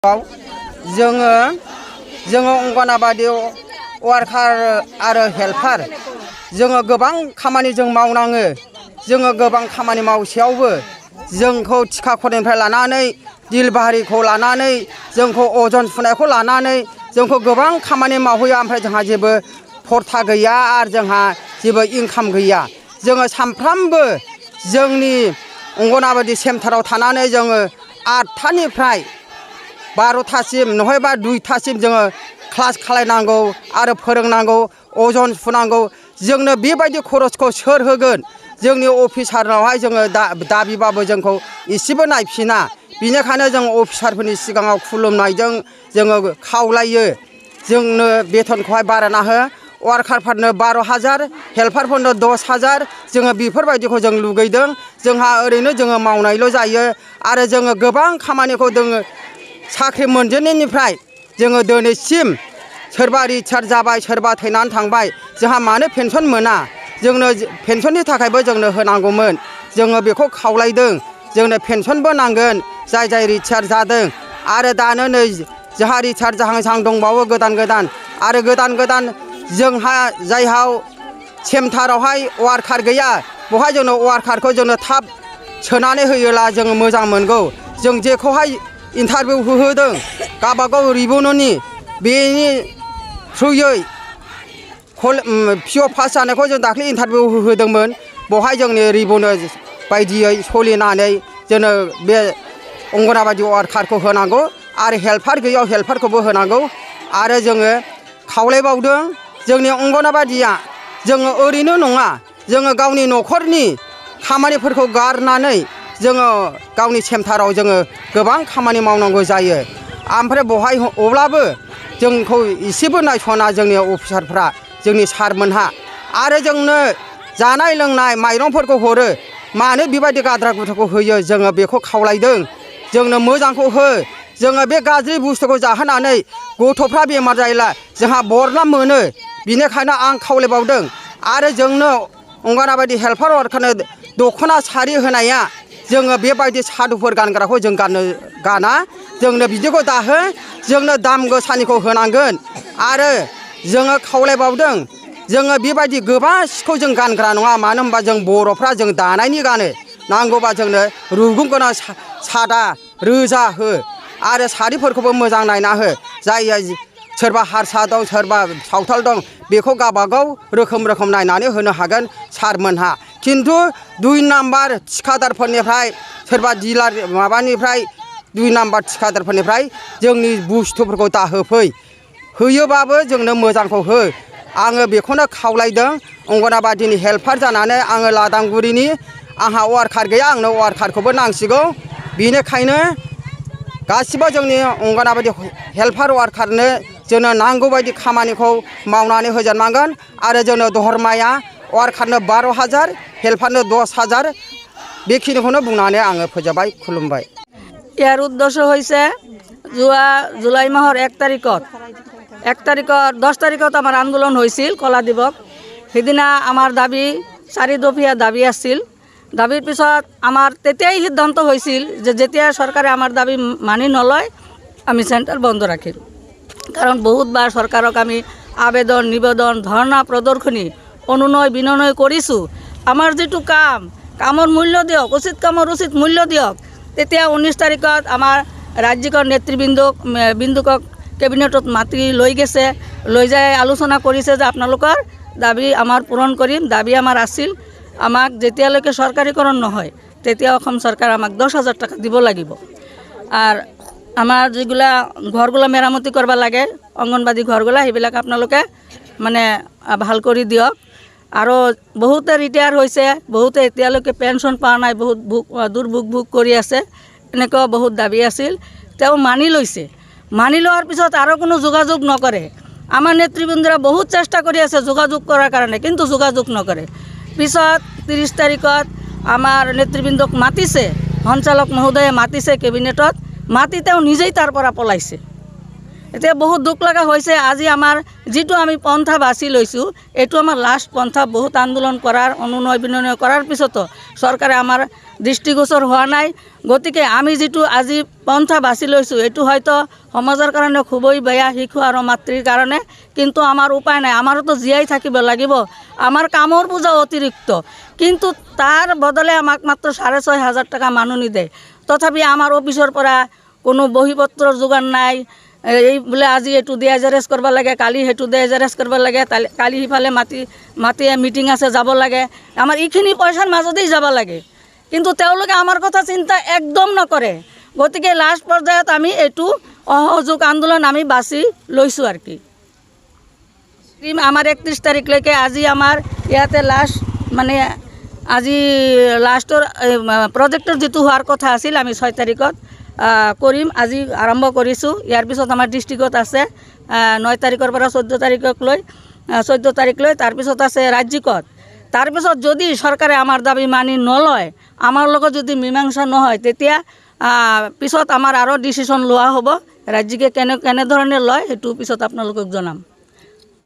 जोङो अंगनाबादि वार्कार आरो हेल्पार जोङो गोबां खामानि जों मावनाङो। जोङो गोबां खामानि मावसेयावबो जोंखौ टिका खरनिफ्राय लानानै दिलबाहारिखौ लानानै जोंखौ अजन सुनायखौ लानानै जोंखौ गोबां खामानि मावहोयो। ओमफ्राय जोंहा जेबो फर्था गैया आरो जोंहा जेबो इनकाम गैया। जोङो सानफ्रामबो जोंनि अंगनाबादि सेन्टाराव थानानै जोङो 8टानिफ्राय 12टासिम नहयबा 2टासिम जोङो क्लास खालायनांगौ आरो फोरोंनांगौ, अजन सुनांगौ। जोंनो बेबायदि खरसखौ सोर होगोन? जोंनि अफिसारनावहाय जोङो दाबिबाबो जोंखौ एसेबो नायफिना। बिनिखायनो जों अफिसारफोरनि सिगाङाव खुलुमनायजों जोङो खावलायो जोंनो बेथनखौहाय बारायना हो। वार्कारफोरनो 12,000, हेल्पारफोरनो 10,000 जोङो बेफोरबायदिखौ जों लुगैदों। जोंहा ओरैनो जोङो मावनायल' जायो आरो जोङो गोबां खामानिखौ जोङो साख्रि मोनजेननायनिफ्राय जोङो दिनैसिम सोरबा रिटायार जाबाय, सोरबा थैनानै थांबाय। जोंहा मानो पेन्सन मोना? जोंनो पेन्सननि थाखायबो जोंनो होनांगौमोन। जोङो बेखौ खावलायदों। जोंनो पेन्सनबो नांगोन जाय जाय रिटायार जादों। आरो दानो नै जोंहा रिटायार जाहां दंबावो गोदान गोदान जोंहा जायहाव सेन्टारावहाय वार्कार गैया बहाय जोंनो वार्कारखौ जोंनो थाब सोनानै होयोला जोङो मोजां मोनगौ। जों जेखौहाय इन्टारभिउ होहोदों गावबागाव रिबननि बेनि थ्रुयै पिअ पास जानायखौ जों दाख्लै इन्टारभिउ होहोदोंमोन। बहाय जोंनि रिबन बायदियै सोलिनानै जोंनो बे अंगनाबादि वार्कारखौ होनांगौ आरो हेल्पार गैयैयाव हेल्पारखौबो होनांगौ। आरो जोङो खावलायबावदों जोंनि अंगनाबादिया जोङो ओरैनो नङा, जोङो गावनि न'खरनि खामानिफोरखौ गारनानै जोङो गावनि सेन्टाराव जोङो गोबां खामानि मावनांगौ जायो। ओमफ्राय बहाय अब्लाबो जोंखौ एसेबो नायस'ना जोंनि अफिसारफ्रा, जोंनि सारमोनहा। आरो जोंनो जानाय लोंनाय माइरंफोरखौ हरो। मानो बेबायदि गाद्रा गुद्राखौ होयो? जोङो बेखौ खावलायदों जोंनो मोजांखौ हो। जोङो बे गाज्रि बुस्थुखौ जाहोनानै गथ'फ्रा बेमार जायोला जोंहा बरनाम मोनो। बिनिखायनो आं खावलायबावदों आरो जोंनो अंगनाबादि हेल्पार वार्कारनो दख'ना सारि होनाया जोङो बेबायदि सादुफोर गानग्राखौ जों गाना। जोंनो बिदिखौ दाहो, जोंनो दाम गोसानिखौ होनांगोन। आरो जोङो खावलायबावदों जोङो बेबायदि गोबां सिखौ जों गानग्रा नङा। मानो होनबा जों बर'फ्रा जों दानायनि गानो। नांगौबा जोंनो रुगुं गोनां सादा रोजा हो आरो सारिफोरखौबो मोजां नायना हो। जाय सोरबा हारसा दं, सोरबा सावथाल दं, बेखौ गावबागाव रोखोम नायनानै होनो हागोन सारमोनहा। खिन्थु 2 नाम्बार थिखादारफोरनिफ्राय सोरबा डिलार माबानिफ्राय 2 नाम्बार थिखादारफोरनिफ्राय जोंनि बुस्थुफोरखौ दाहोफै। होयोबाबो जोंनो मोजांखौ हो। आङो बेखौनो खावलायदों। अंगनाबादिनि हेल्पार जानानै आङो लादांगुरिनि, आंहा वार्कार गैया, आंनो वार्कारखौबो नांसिगौ। बेनिखायनो गासिबो जोंनि अंगनाबादि हेल्पार वार्कारनो जोंनो नांगौबायदि खामानिखौ मावनानै होजेननांगोन। आरो जोंनो दरमाया वार्कारनो 12,000, हेल्पारनो 10,000 बेखिनिखौनो बुंनानै आङो फोजोबबाय। खुलुमबाय। ইয়াৰ উদ্দেশ্য হৈছে যোৱা জুলাই মাহৰ 1 তাৰিখত 10 তাৰিখত আমাৰ আন্দোলন হৈছিল কলা দিৱস। সেইদিনা আমাৰ দাবী 4 দফীয়া দাবী আছিল। দাবীৰ পিছত আমাৰ তেতিয়াই সিদ্ধান্ত হৈছিল যে যেতিয়া চৰকাৰে আমাৰ দাবী মানি নলয় আমি চেণ্টাৰ বন্ধ ৰাখিম। কাৰণ বহুতবাৰ চৰকাৰক আমি আবেদন, নিবেদন, ধৰ্ণা প্ৰদৰ্শনী, অনুনয় বিনয় কৰিছোঁ। আমাৰ যিটো কামৰ মূল্য দিয়ক, উচিত কামৰ উচিত মূল্য দিয়ক। তেতিয়া 19 তাৰিখত আমাৰ ৰাজ্যিকৰ নেতৃবৃন্দক কেবিনেটত মাতি লৈ গৈছে। লৈ যাই আলোচনা কৰিছে যে আপোনালোকৰ দাবী আমাৰ পূৰণ কৰিম। দাবী আমাৰ আছিল, আমাক যেতিয়ালৈকে চৰকাৰীকৰণ নহয় তেতিয়া অসম চৰকাৰ আমাক 10,000 টাকা দিব লাগিব। আর আমার যেগুলা ঘরগুলো মেরামতি করবা লাগে, অঙ্গনবাদী ঘরগুলা, সেইবিলাক আপোনালোকে মানে ভাল কৰি দিয়ক। আৰু বহুতে ৰিটায়াৰ হৈছে, বহুতে এতিয়ালৈকে পেঞ্চন পোৱা নাই, বহুত দুৰ্ভোগ কৰি আছে। এনেকুৱা বহুত দাবী আছিল, তেওঁ মানি লৈছে। মানি লোৱাৰ পিছত আৰু কোনো যোগাযোগ নকৰে। আমাৰ নেতৃবৃন্দরা বহুত চেষ্টা কৰি আছে যোগাযোগ কৰাৰ কাৰণে, কিন্তু যোগাযোগ নকৰে। পিছত 30 তাৰিখত আমাৰ নেতৃবৃন্দক মাতিছে, সঞ্চালক মহোদয়ে মাতিছে কেবিনেটত। মাতি তেওঁ নিজেই তাৰ পৰা পলাইছে। এতিয়া বহুত দুখ লগা হৈছে আজি আমাৰ যিটো আমি পন্থা বাছি লৈছোঁ এইটো আমাৰ লাষ্ট পন্থা। বহুত আন্দোলন কৰাৰ অনুনয় বিনয় কৰাৰ পিছতো চৰকাৰে আমাৰ দৃষ্টিগোচৰ হোৱা নাই। গতিকে আমি যিটো আজি পন্থা বাছি লৈছোঁ এইটো হয়তো সমাজৰ কাৰণে খুবেই বেয়া, শিশু আৰু মাতৃৰ কাৰণে, কিন্তু আমাৰ উপায় নাই। আমাৰোতো জীয়াই থাকিব লাগিব, আমাৰ কামৰ বোজা অতিৰিক্ত, কিন্তু তাৰ বদলে আমাক মাত্ৰ 6,500 টকা মাননি দিয়ে। তথাপি আমাৰ অফিচৰ পৰা কোনো বহী পত্ৰৰ যোগান নাই। এই বোলে আজি এইটো দিয়ে এজাৰেজ কৰিব লাগে, কালি সেইটো দিয়ে এজাৰেজ কৰিব লাগে, কালি সিফালে মাতি মিটিং আছে যাব লাগে। আমাৰ এইখিনি পইচাৰ মাজতেই যাব লাগে, কিন্তু তেওঁলোকে আমাৰ কথা চিন্তা একদম নকৰে। গতিকে লাষ্ট পৰ্যায়ত আমি এইটো অসহযোগ আন্দোলন আমি বাছি লৈছোঁ আৰু কি। আমাৰ 31 তাৰিখলৈকে আজি আমাৰ ইয়াতে লাষ্ট মানে আজি লাষ্টৰ প্ৰজেক্টৰ যিটো হোৱাৰ কথা আছিল আমি 6 তাৰিখত কৰিম, আজি আৰম্ভ কৰিছোঁ। ইয়াৰ পিছত আমাৰ ডিষ্ট্ৰিক্টত আছে 9 তাৰিখৰ পৰা 14 তাৰিখলৈ, তাৰপিছত আছে ৰাজ্যিকত। তাৰপিছত যদি চৰকাৰে আমাৰ দাবী মানি নলয়, আমাৰ লগত যদি মীমাংসা নহয়, তেতিয়া পিছত আমাৰ আৰু ডিচিশ্যন লোৱা হ'ব। ৰাজ্যিকে কেনেধৰণে লয় সেইটো পিছত আপোনালোকক জনাম।